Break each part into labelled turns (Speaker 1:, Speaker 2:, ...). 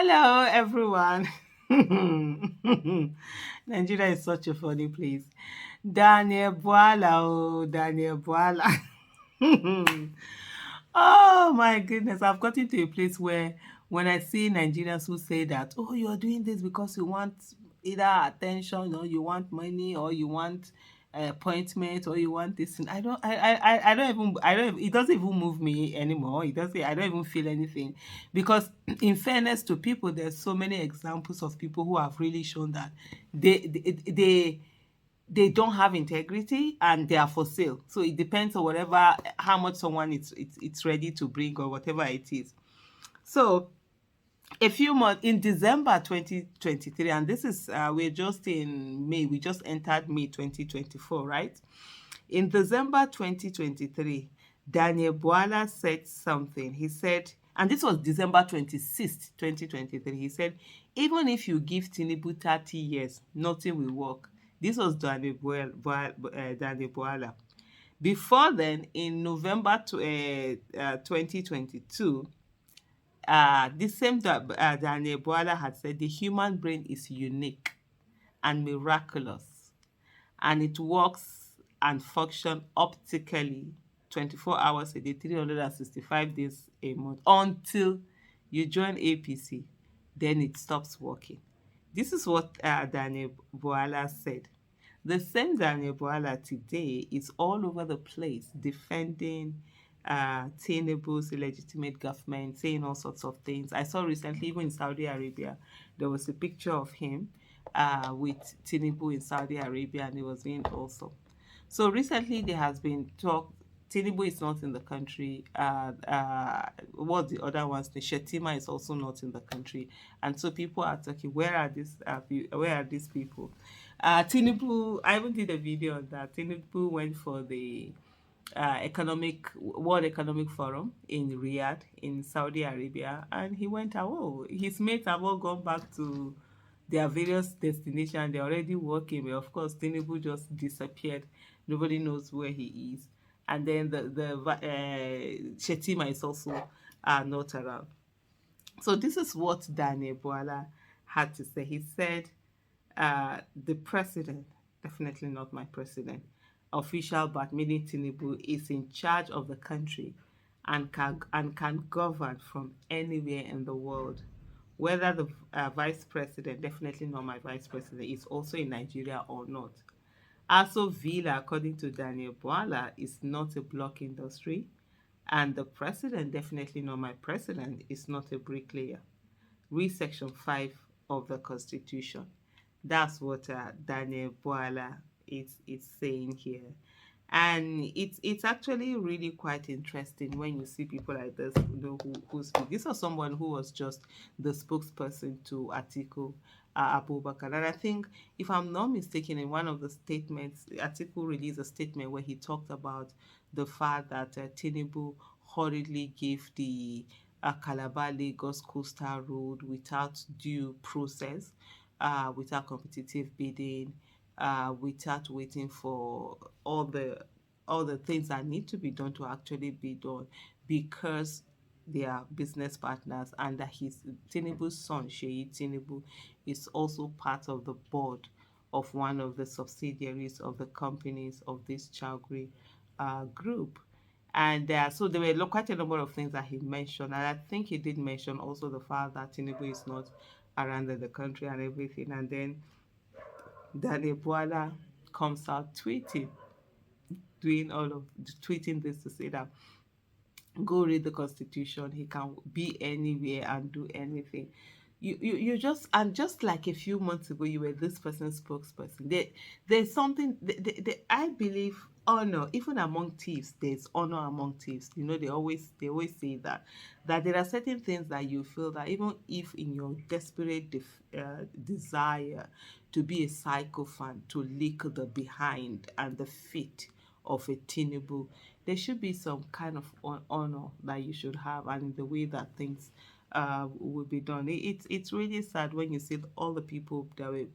Speaker 1: Hello, everyone. Nigeria is such a funny place. Daniel Bwala, Daniel Bwala. Oh my goodness, I've gotten to a place where when I see Nigerians who say that, oh, you're doing this because you want either attention or you want money or you want appointment or you want this thing. It doesn't even move me anymore. It doesn't, I don't even feel anything because in fairness to people, there's so many examples of people who have really shown that they they don't have integrity and they are for sale. So it depends on whatever how much someone it's ready to bring or whatever it is. So a few months in December 2023, and this is we're just in May, we just entered May 2024, right? In December 2023, Daniel Bwala said something. He said, and this was December 26th, 2023. He said, even if you give Tinubu 30 years, nothing will work. This was Daniel Bwala. Before then, in November 2022, the same Daniel Bwala had said the human brain is unique and miraculous, and it works and function optically 24 hours a day, 365 days a month until you join APC. Then it stops working. This is what Daniel Bwala said. The same Daniel Bwala today is all over the place defending Tinubu's illegitimate government, saying all sorts of things. I saw recently, even in Saudi Arabia, there was a picture of him with Tinubu in Saudi Arabia, and it was being awesome. So recently, there has been talk. Tinubu is not in the country. What the other ones? The Shettima is also not in the country, and so people are talking. Where are these people? Tinubu. I even did a video on that. Tinubu went for the economic World Economic Forum in Riyadh in Saudi Arabia, and he went out. Oh, his mates have all gone back to their various destinations. They're already working, but of course, Tinubu just disappeared. Nobody knows where he is. And then the Shettima is also not around. So this is what Daniel Bwala had to say. He said, the president, definitely not my president, official but meaning Tinubu, is in charge of the country and can govern from anywhere in the world. Whether the vice president, definitely not my vice president, is also in Nigeria or not. Also, Villa, according to Daniel Bwala, is not a block industry, and the president, definitely not my president, is not a bricklayer. Read Section 5 of the Constitution. That's what Daniel Bwala is saying here. And it's actually really quite interesting when you see people like this, who speak. This was someone who was just the spokesperson to Atiku Abubakar. And I think, if I'm not mistaken, in one of the statements, Atiku released a statement where he talked about the fact that Tinubu hurriedly gave the Calabar Lagos Coastal Road without due process, without competitive bidding, without waiting for all the things that need to be done to actually be done, because they are business partners, and that his Tinubu's son Sheyi Tinubu is also part of the board of one of the subsidiaries of the companies of this Chagri group. And so there were quite a number of things that he mentioned. And I think he did mention also the fact that Tinubu is not around in the country and everything. And then Daniel Bwala comes out tweeting this to say that go read the Constitution. He can be anywhere and do anything. You just, and just like a few months ago, you were this person's spokesperson. There's something, I believe, honor, even among thieves, there's honor among thieves. They always say that there are certain things that you feel that even if in your desperate desire to be a psychophant, to lick the behind and the feet of a Tinubu, there should be some kind of honor that you should have, and the way that things will be done. It's really sad when you see all the people that were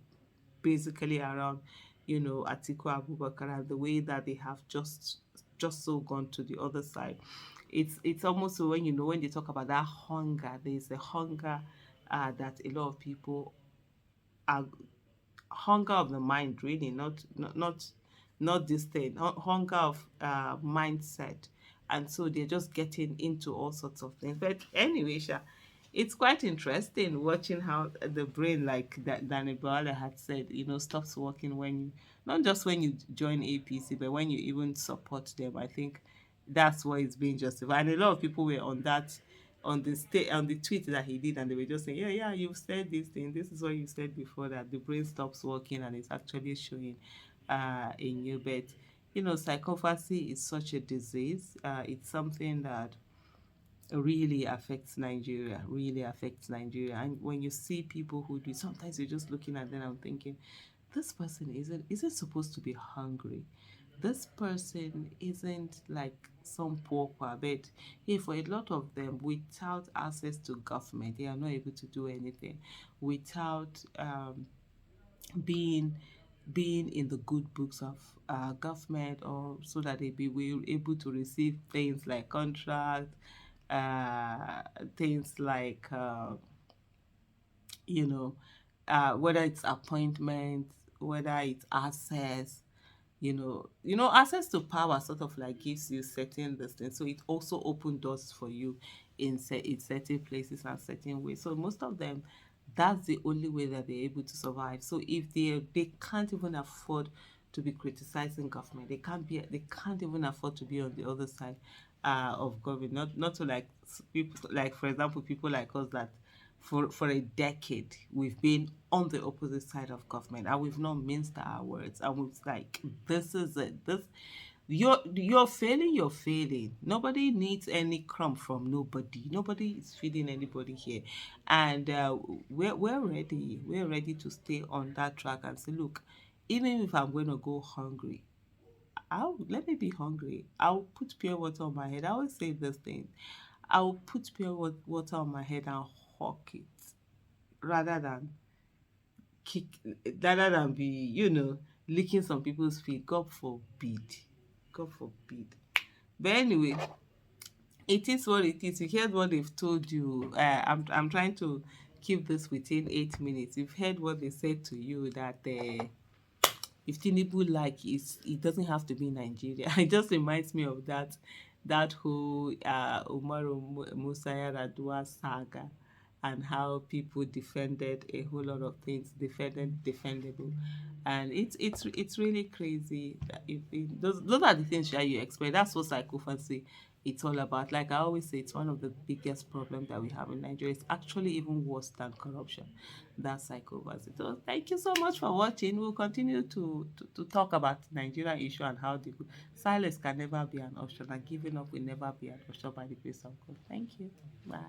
Speaker 1: basically around, Atiku Abubakar, and the way that they have just so gone to the other side. It's almost when they talk about that hunger, there's a hunger that a lot of people are hunger of the mind, really, not this thing, hunger of mindset, and so they're just getting into all sorts of things. But anyway, Sha, it's quite interesting watching how the brain, like that Danny Bwala had said, stops working when you, not just when you join APC, but when you even support them. I think that's what is being justified. And a lot of people were on that, on the tweet that he did, and they were just saying, yeah, you've said this thing. This is what you said before, that the brain stops working and it's actually showing in you. But psychopathy is such a disease. It's something that really affects Nigeria, really affects Nigeria. And when you see people who do, sometimes you're just looking at them and thinking, this person isn't supposed to be hungry. This person isn't like some pauper, but hey, for a lot of them, without access to government, they are not able to do anything. Without being being in the good books of government, or so that they be able to receive things like contract, uh, things like you know, whether it's appointments, whether it's access, access to power sort of like gives you certain this thing. So it also open doors for you in certain places and certain ways. So most of them, that's the only way that they're able to survive. So if they can't even afford to be criticizing government, they can't even afford to be on the other side of government. Not to like people, like for example people like us, that for a decade we've been on the opposite side of government, and we've not minced our words, and we've like, this is it, this, you're failing, you're failing. Nobody needs any crumb from nobody. Nobody is feeding anybody here. And we're ready to stay on that track and say, look, even if I'm going to go hungry, I'll let me be hungry. I'll put pure water on my head. I always say this thing. I'll put pure water on my head and hawk it, rather than kick, rather than be, licking some people's feet. God forbid. God forbid. But anyway, it is what it is. You heard what they've told you. I'm trying to keep this within 8 minutes. You've heard what they said to you, that if Tinubu like is, it doesn't have to be Nigeria. It just reminds me of that whole Umaru Musaya Radua saga, and how people defended a whole lot of things, defended defendable, and it's really crazy. Those are the things that you expect. That's what psychopathy it's all about. Like I always say, it's one of the biggest problems that we have in Nigeria. It's actually even worse than corruption. That's psychopathy. So thank you so much for watching. We'll continue to talk about Nigeria issue and how the silence can never be an option, and giving up will never be an option by the grace of God. Thank you. Bye.